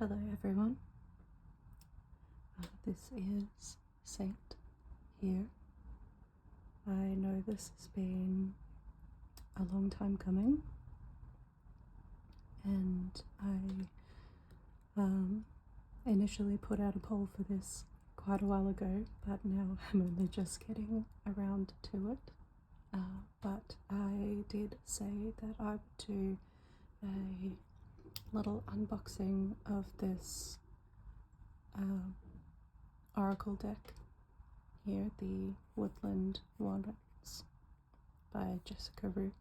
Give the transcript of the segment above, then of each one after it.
Hello everyone, this is Saint here. I know this has been a long time coming, and I initially put out a poll for this quite a while ago, but now I'm only just getting around to it. But I did say that I would do a little unboxing of this oracle deck here, the Woodland Wardens by Jessica Roux.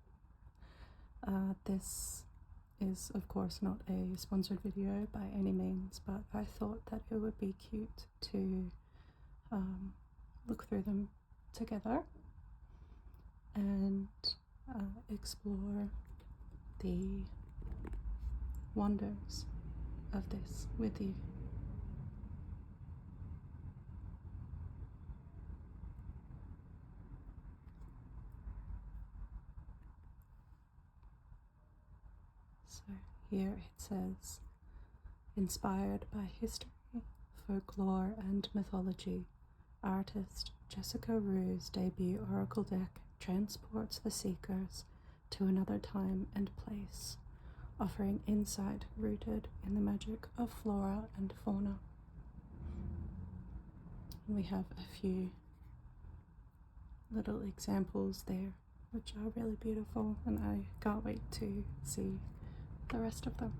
This is of course not a sponsored video by any means, but I thought that it would be cute to look through them together and explore the wonders of this with you. So here it says, inspired by history, folklore and mythology, artist Jessica Roux's debut oracle deck transports the seekers to another time and place, offering insight rooted in the magic of flora and fauna. And we have a few little examples there which are really beautiful, and I can't wait to see the rest of them.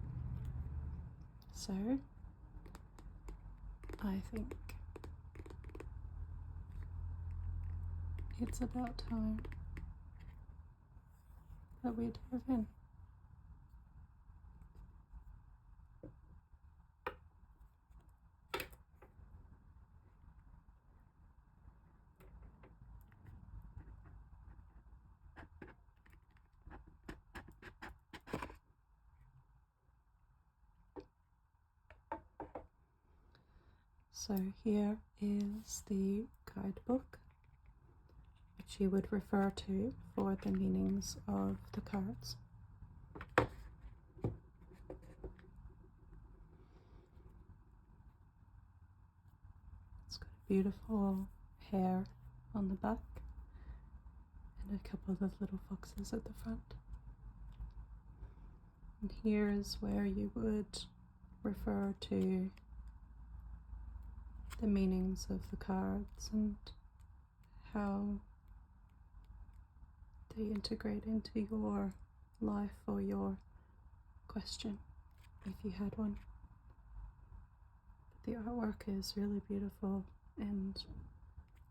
So I think it's about time that we dive in. So here is the guidebook, which you would refer to for the meanings of the cards. It's got a beautiful hare on the back and a couple of little foxes at the front. And here's where you would refer to the meanings of the cards and how they integrate into your life or your question, if you had one. But the artwork is really beautiful, and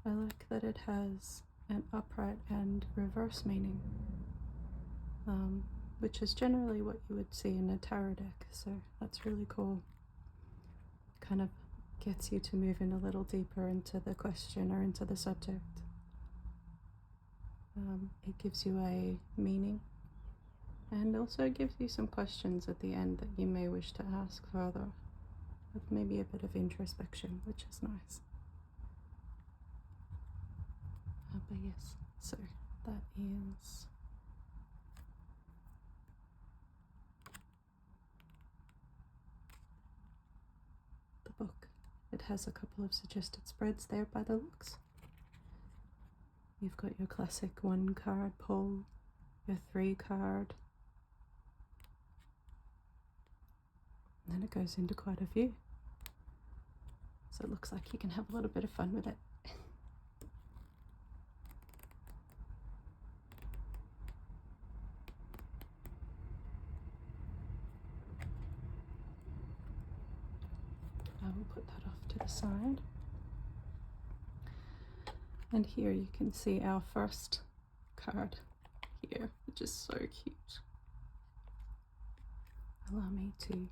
I like that it has an upright and reverse meaning, which is generally what you would see in a tarot deck, so that's really cool. Kind of gets you to move in a little deeper into the question or into the subject. It gives you a meaning, and also gives you some questions at the end that you may wish to ask further, with maybe a bit of introspection, which is nice. But yes, so that is the book. It has a couple of suggested spreads there by the looks. You've got your classic 1-card pull, your 3-card, and then it goes into quite a few. So it looks like you can have a little bit of fun with it. I will put that off to the side. And here you can see our first card here, which is so cute. Allow me to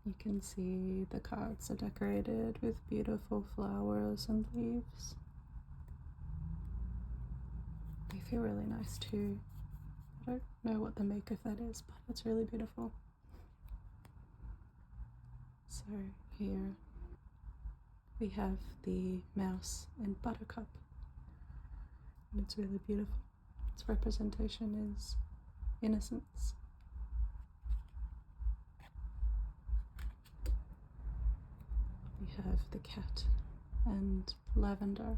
you can see the cards are decorated with beautiful flowers and leaves. They feel really nice too. I don't know what the make of that is, but it's really beautiful. So here we have the mouse and buttercup. And it's really beautiful. Its representation is innocence. We have the cat and lavender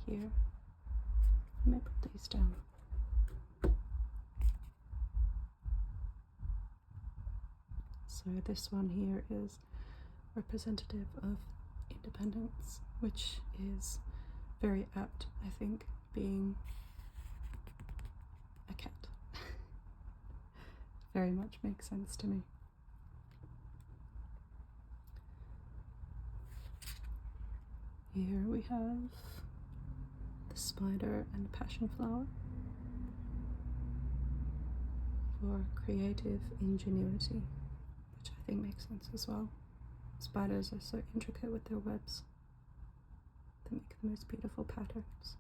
here. I may put these down. So this one here is representative of independence, which is very apt, I think, being a cat. Very much makes sense to me. Here we have the spider and passion flower for creative ingenuity, which I think makes sense as well. Spiders are so intricate with their webs. They make the most beautiful patterns.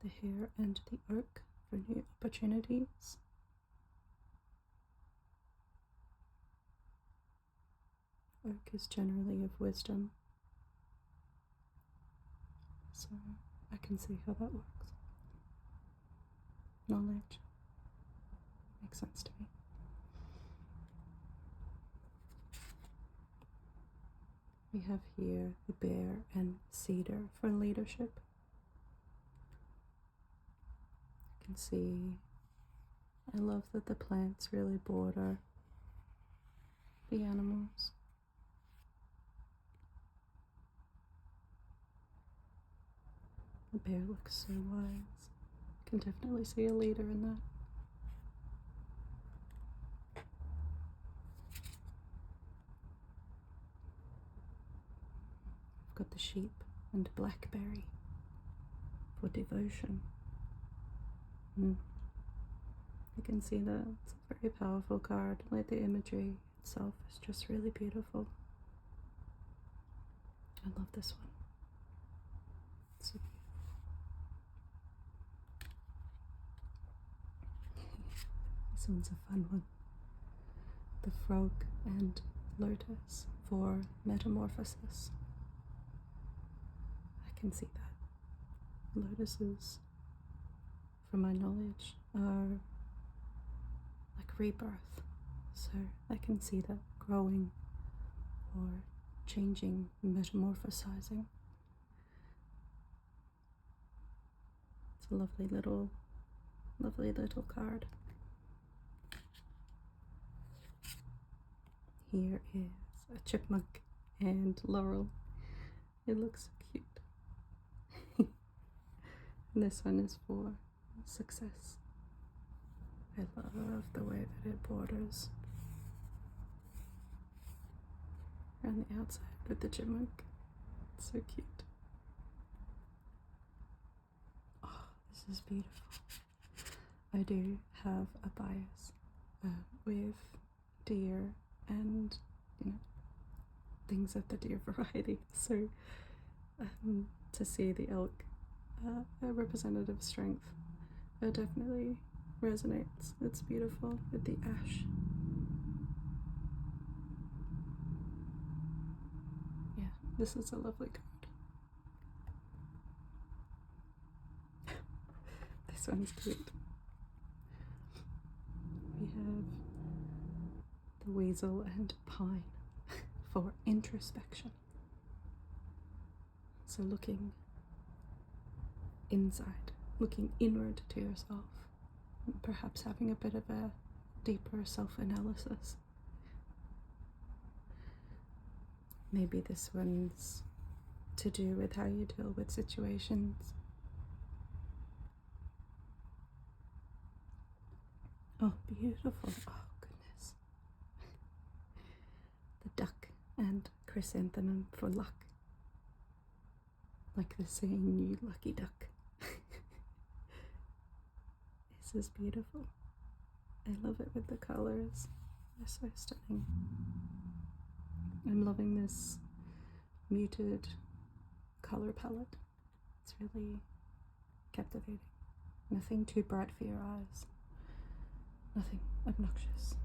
The hare and the oak for new opportunities. Oak is generally of wisdom, so I can see how that works. Knowledge makes sense to me. We have here the bear and cedar for leadership. You can see, I love that the plants really border the animals. The bear looks so wise. Can definitely see a leader in that. I've got the sheep and blackberry for devotion. You can see that it's a very powerful card. Like the imagery itself is just really beautiful. I love this one. It's so This one's a fun one. The frog and lotus for metamorphosis. I can see that. Lotuses, from my knowledge, are like rebirth. So I can see that growing or changing, metamorphosizing. It's a lovely little card. Here is a chipmunk and laurel. It looks so cute. And this one is for success. I love the way that it borders around the outside with the chipmunk. It's so cute. Oh, this is beautiful. I do have a bias with deer and, things of the deer variety. So to see the elk, a representative strength, it definitely resonates. It's beautiful with the ash. Yeah, this is a lovely card. This one's cute. We have the weasel and pine for introspection. So looking inside, looking inward to yourself, and perhaps having a bit of a deeper self-analysis. Maybe this one's to do with how you deal with situations. Oh, beautiful. Oh, goodness. The duck and chrysanthemum for luck. Like the saying, you lucky duck. This is beautiful. I love it with the colors. They're so stunning. I'm loving this muted color palette. It's really captivating. Nothing too bright for your eyes. Nothing obnoxious.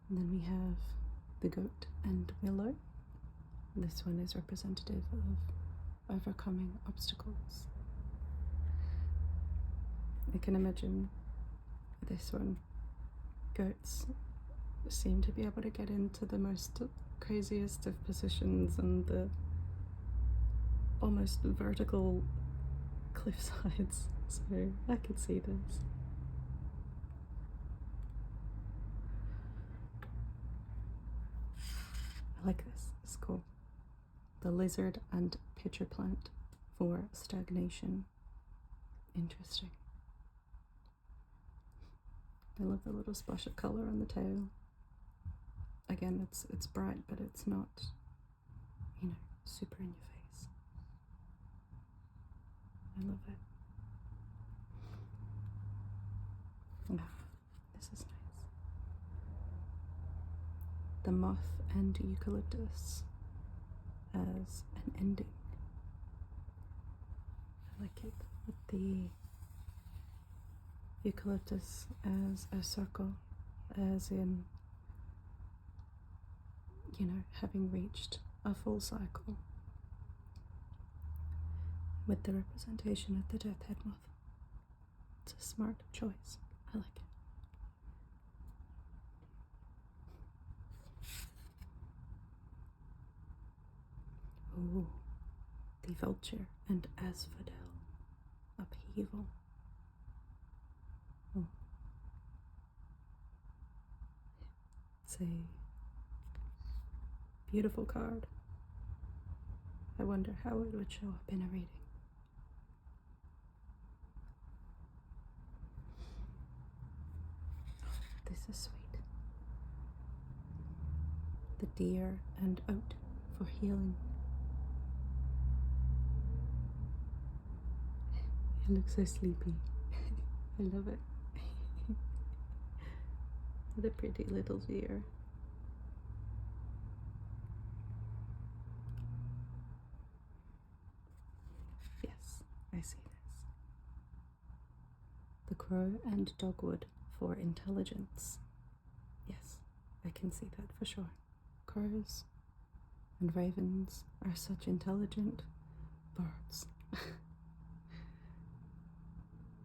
And then we have the goat and willow. This one is representative of overcoming obstacles. I can imagine this one. Goats seem to be able to get into the most craziest of positions and the almost vertical cliff sides, so I could see this. I like this, it's cool. The lizard and pitcher plant for stagnation. Interesting. I love the little splash of colour on the tail. Again, it's bright, but it's not, super in your face. I love it. This is nice. The moth and eucalyptus as an ending. I like it with the eucalyptus as a circle, as in, having reached a full cycle, with the representation of the death head moth. It's a smart choice. I like it. Oh, the vulture and asphodel upheaval. Oh. It's a beautiful card. I wonder how it would show up in a reading. This is sweet. The deer and oat for healing. It looks so sleepy. I love it. What a pretty little deer. Yes, I see this. The crow and dogwood for intelligence. Yes, I can see that for sure. Crows and ravens are such intelligent birds.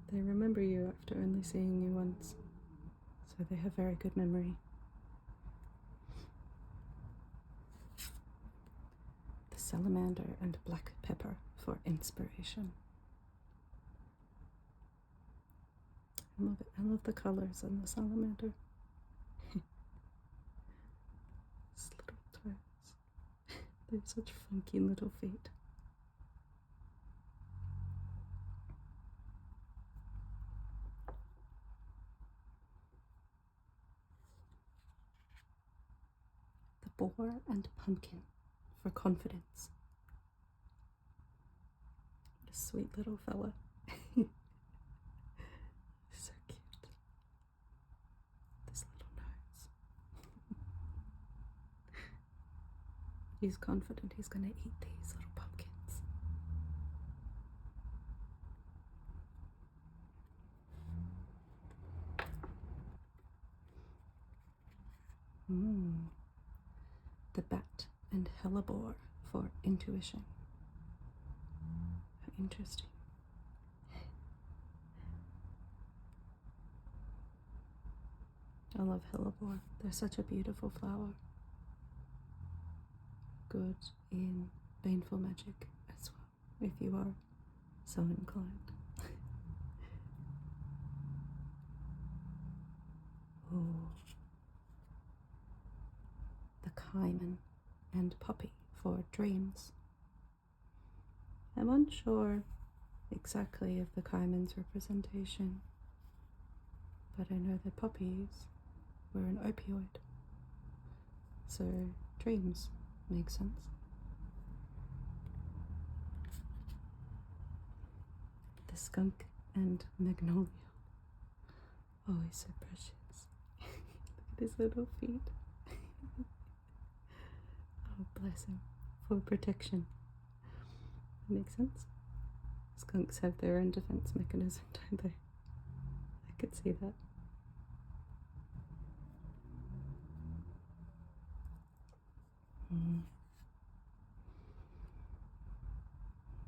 They remember you after only seeing you once, so they have very good memory. The salamander and black pepper for inspiration. I love it. I love the colors on the salamander. These little toes. They have such funky little feet. The boar and pumpkin for confidence. What a sweet little fella. So cute. This little nose. He's confident he's going to eat these little pumpkins. The bat and hellebore for intuition. How interesting. I love hellebore. They're such a beautiful flower. Good in baneful magic as well, if you are so inclined. Oh. The cayman and poppy for dreams. I'm unsure exactly of the cayman's representation, but I know that poppies were an opioid, so dreams make sense. The skunk and magnolia. Oh, he's so precious. Look at his little feet. Oh, bless him. For protection. Makes sense. Skunks have their own defense mechanism, don't they? I could see that.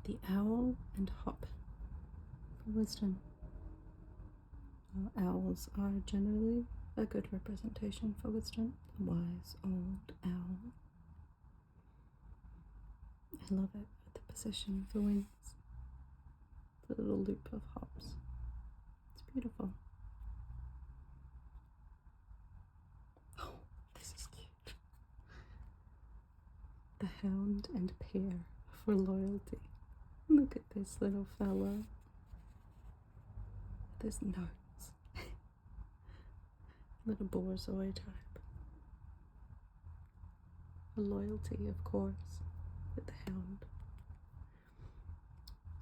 The owl and hop for wisdom. Owls are generally a good representation for wisdom. The wise old owl. I love it with the position of the wings. The little loop of hops. It's beautiful. Oh, this is cute. The hound and pear for loyalty. Look at this little fellow. This nose. Little borzoi type. A loyalty, of course, with the hound.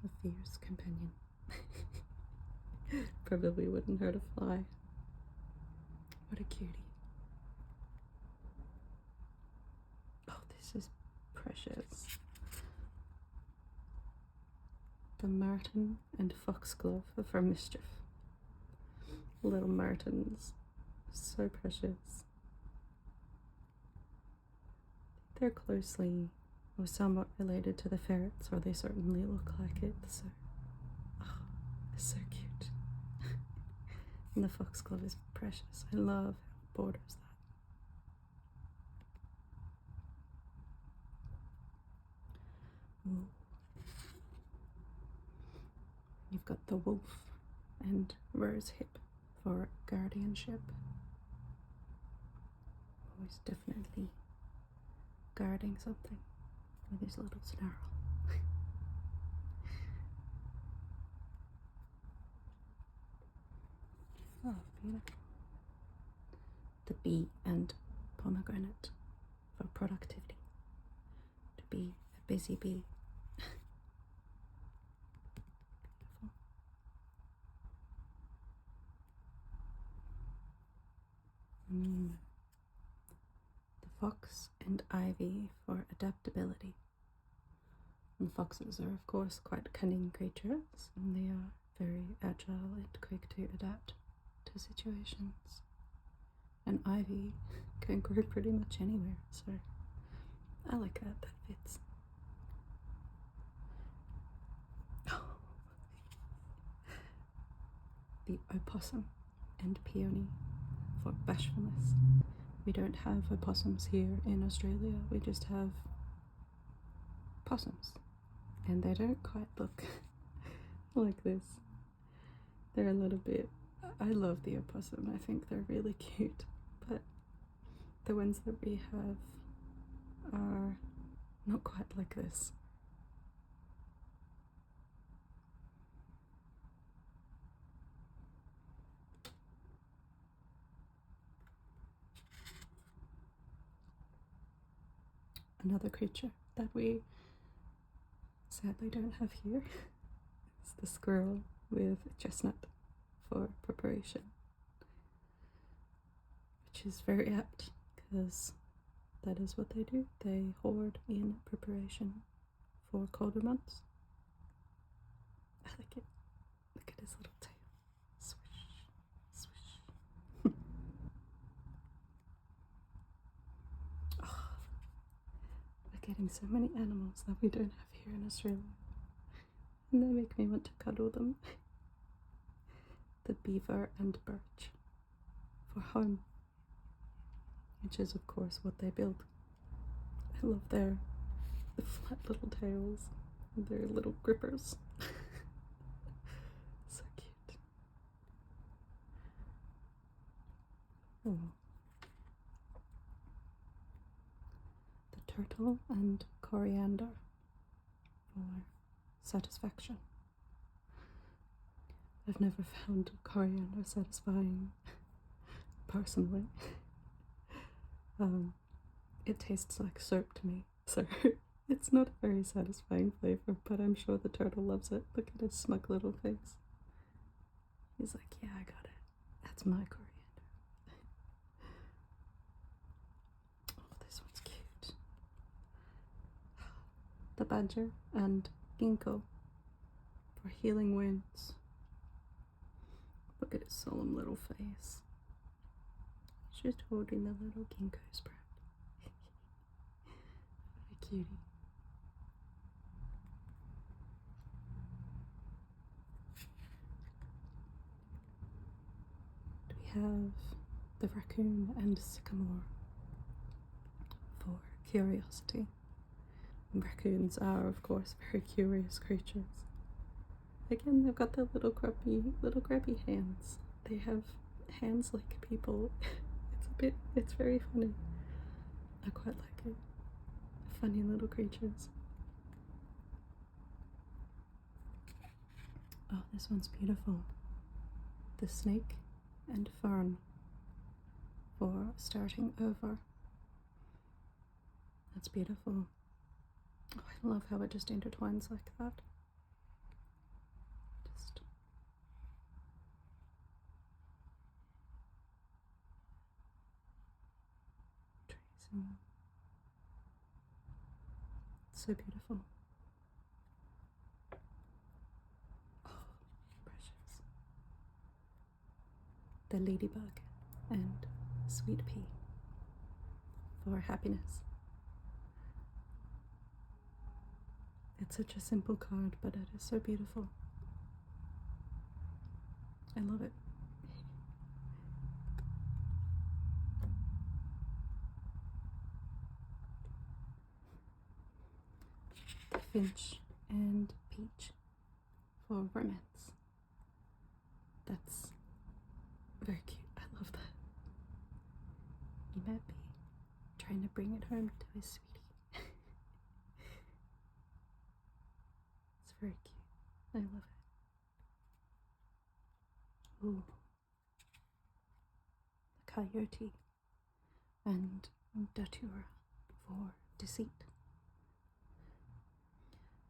A fierce companion. Probably wouldn't hurt a fly. What a cutie. Oh, this is precious. The marten and foxglove for mischief. Little martens. So precious. They're closely or somewhat related to the ferrets, or they certainly look like it, so it's so cute. And the foxglove is precious. I love how it borders that. Ooh. You've got the wolf and rose hip for guardianship. Oh, he's definitely guarding something with his little snarl. Oh, beautiful. The bee and pomegranate for productivity. To be a busy bee. Beautiful. The fox and ivy for adaptability. And foxes are, of course, quite cunning creatures, and they are very agile and quick to adapt to situations. And ivy can grow pretty much anywhere, so I like that. That fits. The opossum and peony for bashfulness. We don't have opossums here in Australia, we just have possums. And they don't quite look like this. They're a little bit... I love the opossum, I think they're really cute, but the ones that we have are not quite like this. Another creature that we sadly don't have here is the squirrel with chestnut for preparation, which is very apt because that is what they do. They hoard in preparation for colder months. I like it. Look at his little tail. Swish, swish. Oh, we're getting so many animals that we don't have here in Australia, and they make me want to cuddle them. The beaver and birch for home, which is of course what they build. I love the flat little tails and their little grippers. So cute. Oh. The turtle and coriander for satisfaction. I've never found coriander satisfying, personally. It tastes like soap to me, so it's not a very satisfying flavor, but I'm sure the turtle loves it. Look at his smug little face. He's like, yeah, I got it. That's my coriander. Oh, this one's cute. The badger and ginkgo for healing wounds. Look at his solemn little face. He's just holding the little ginkgo sprout. What a cutie. We have the raccoon and sycamore for curiosity. Raccoons are, of course, very curious creatures. Again, they've got their little grubby hands. They have hands like people. It's very funny. I quite like it. Funny little creatures. Oh, this one's beautiful. The snake and fern for starting over. That's beautiful. Oh, I love how it just intertwines like that. Just tracing. So beautiful. Oh, precious. The ladybug and sweet pea for happiness. It's such a simple card, but it is so beautiful. I love it. The finch and peach for romance. That's very cute. I love that. He might be trying to bring it home to his sweetie. It's very cute. I love it. Ooh. The coyote and datura for deceit.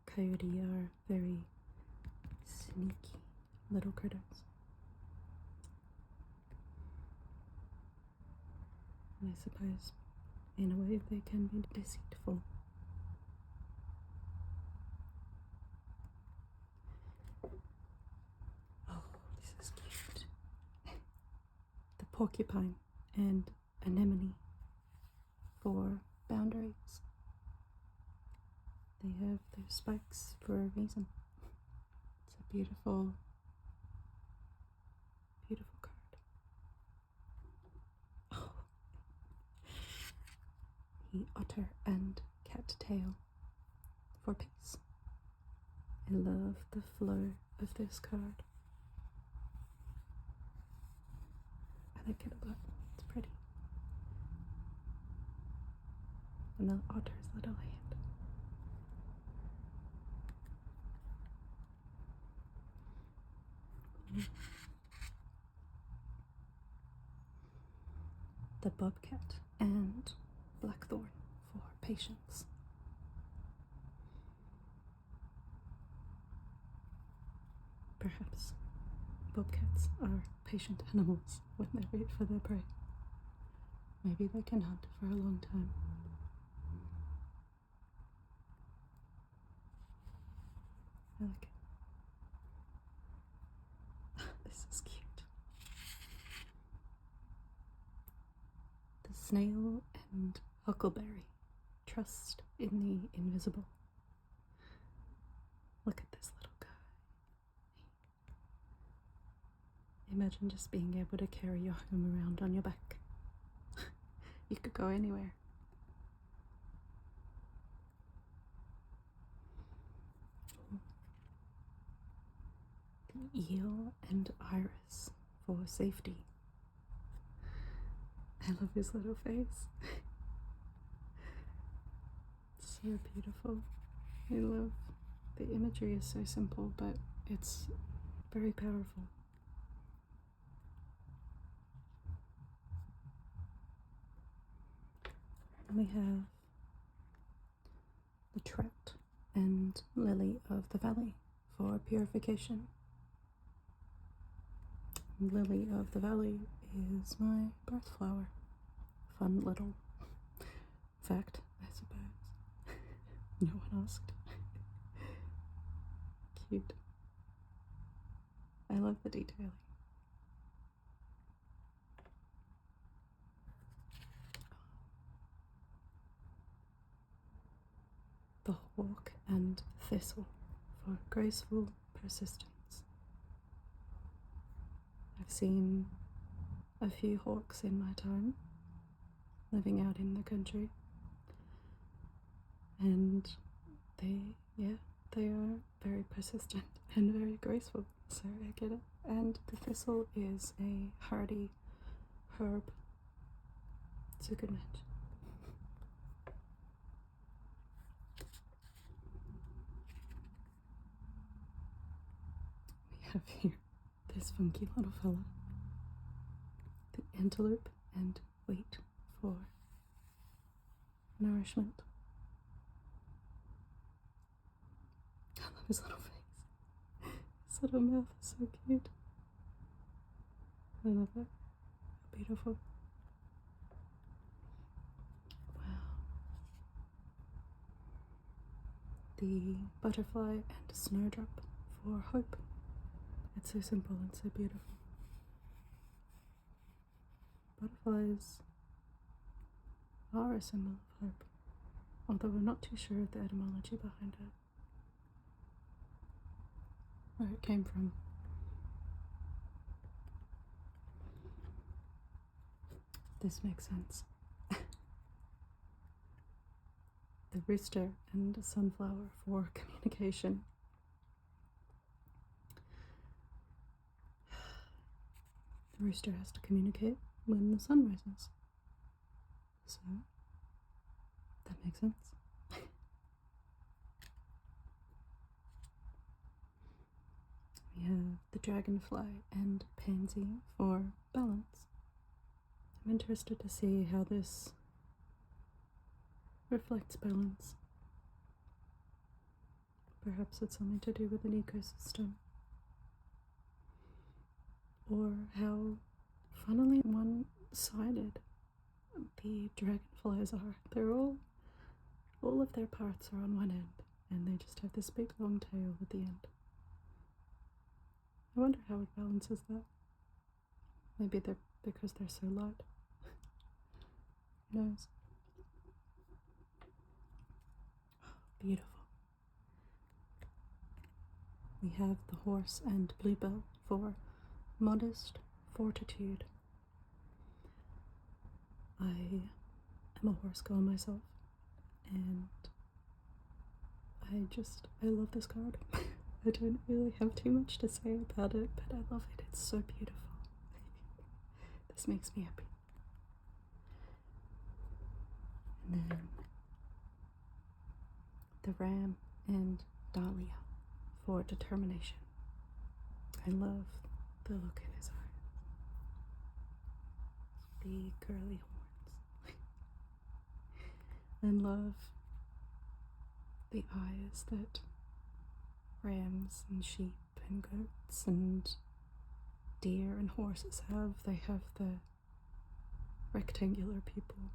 Coyote are very sneaky little critters. And I suppose, in a way, they can be deceitful. Oh, this is cute. The porcupine and anemone for boundaries. They have their spikes for a reason. It's a beautiful, beautiful card. Oh. The otter and cattail for peace. I love the flow of this card. I like it a lot. It's pretty. And the otter's little hand. The bobcat and blackthorn for patience. Perhaps bobcats are patient animals when they wait for their prey. Maybe they can hunt for a long time. I like it. This is cute. The snail and huckleberry. Trust in the invisible. Look at this little guy. Imagine just being able to carry your home around on your back. You could go anywhere. The eel and iris for safety. I love his little face. It's so beautiful. I love the imagery is so simple, but it's very powerful. And we have the trout and lily of the valley for purification. Lily of the valley is my birth flower. Fun little fact, I suppose. No one asked. Cute. I love the detailing. The hawk and thistle for graceful persistence. I've seen a few hawks in my time living out in the country, and they are very persistent and very graceful, so I get it. And the thistle is a hardy herb. It's a good match. We have here this funky little fella, the antelope and wheat for nourishment. I love his little face. His little mouth is so cute. I love it. Beautiful. Wow. The butterfly and snowdrop for hope. It's so simple and so beautiful. Butterflies are a symbol of hope, although we're not too sure of the etymology behind it, where it came from. This makes sense. The rooster and a sunflower for communication. The rooster has to communicate when the sun rises, so that makes sense. We have the dragonfly and pansy for balance. I'm interested to see how this reflects balance. Perhaps it's something to do with an ecosystem, or how funnily one-sided the dragonflies are. They're all of their parts are on one end, and they just have this big long tail at the end. I wonder how it balances that. Maybe they're because they're so light. Who knows? Oh, beautiful. We have the horse and bluebell for modest fortitude. I am a horse girl myself, and I love this card. I don't really have too much to say about it, but I love it. It's so beautiful. This makes me happy. And then the ram and dahlia for determination. I love the look in his eyes. Big curly horns. And love the eyes that rams and sheep and goats and deer and horses have. They have the rectangular pupil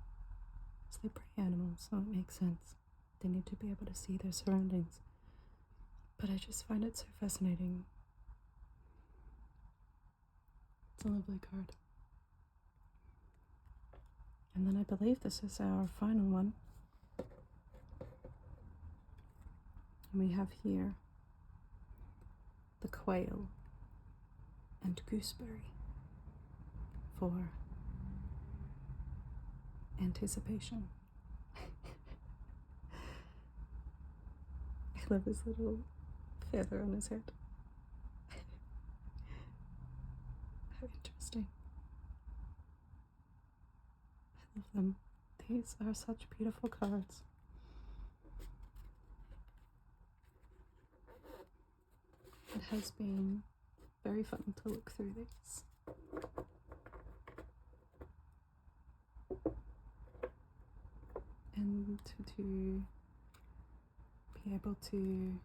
as they prey animals, so it makes sense. They need to be able to see their surroundings. But I just find it so fascinating. It's a lovely card. And then I believe this is our final one. And we have here the quail and gooseberry for anticipation. I love his little feather on his head. How interesting. I love them. These are such beautiful cards. It has been very fun to look through these. And to be able to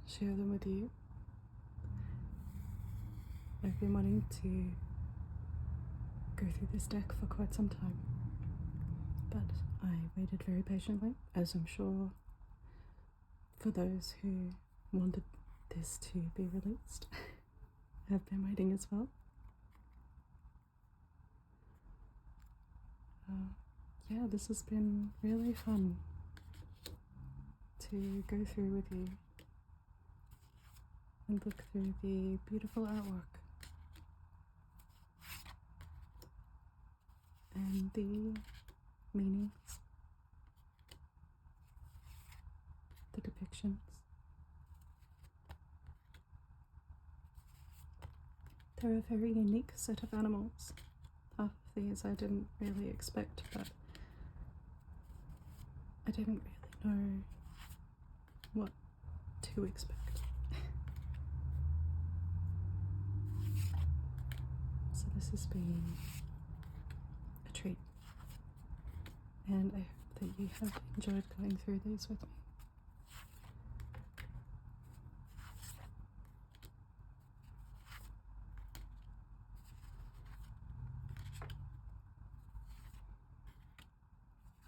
share them with you. I've been wanting to go through this deck for quite some time, but I waited very patiently, as I'm sure for those who wanted this to be released. I've been waiting as well. Yeah, this has been really fun to go through with you and look through the beautiful artwork and the meanings, the depictions. They're a very unique set of animals. Half of these I didn't really expect, but I didn't really know what to expect. So this has been a treat, and I hope that you have enjoyed going through these with me.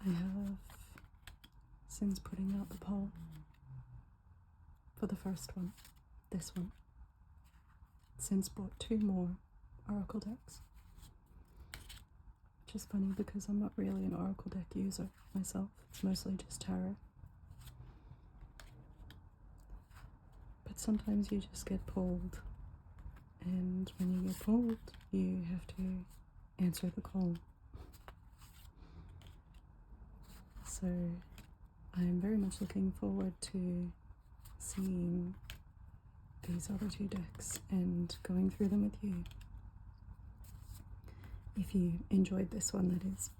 I have, since putting out the poll for the first one, this one, since bought 2 more oracle decks, which is funny because I'm not really an oracle deck user myself. It's mostly just tarot. But sometimes you just get pulled, and when you get pulled, you have to answer the call. So I'm very much looking forward to seeing these other 2 decks and going through them with you. If you enjoyed this one, that is.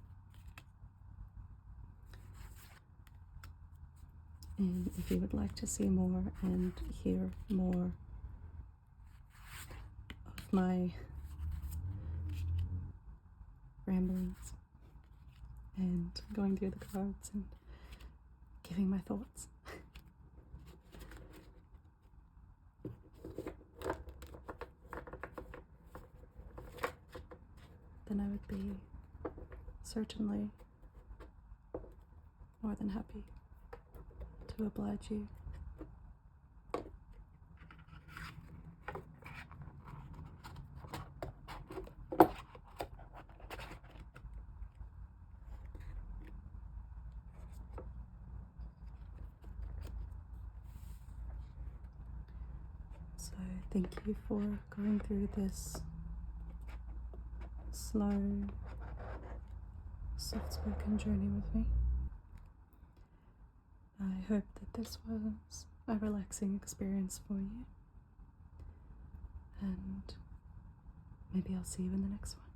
And if you would like to see more and hear more of my ramblings and going through the cards and giving my thoughts, then I would be certainly more than happy to oblige you. So thank you for going through this slow, soft-spoken journey with me. I hope that this was a relaxing experience for you, and maybe I'll see you in the next one.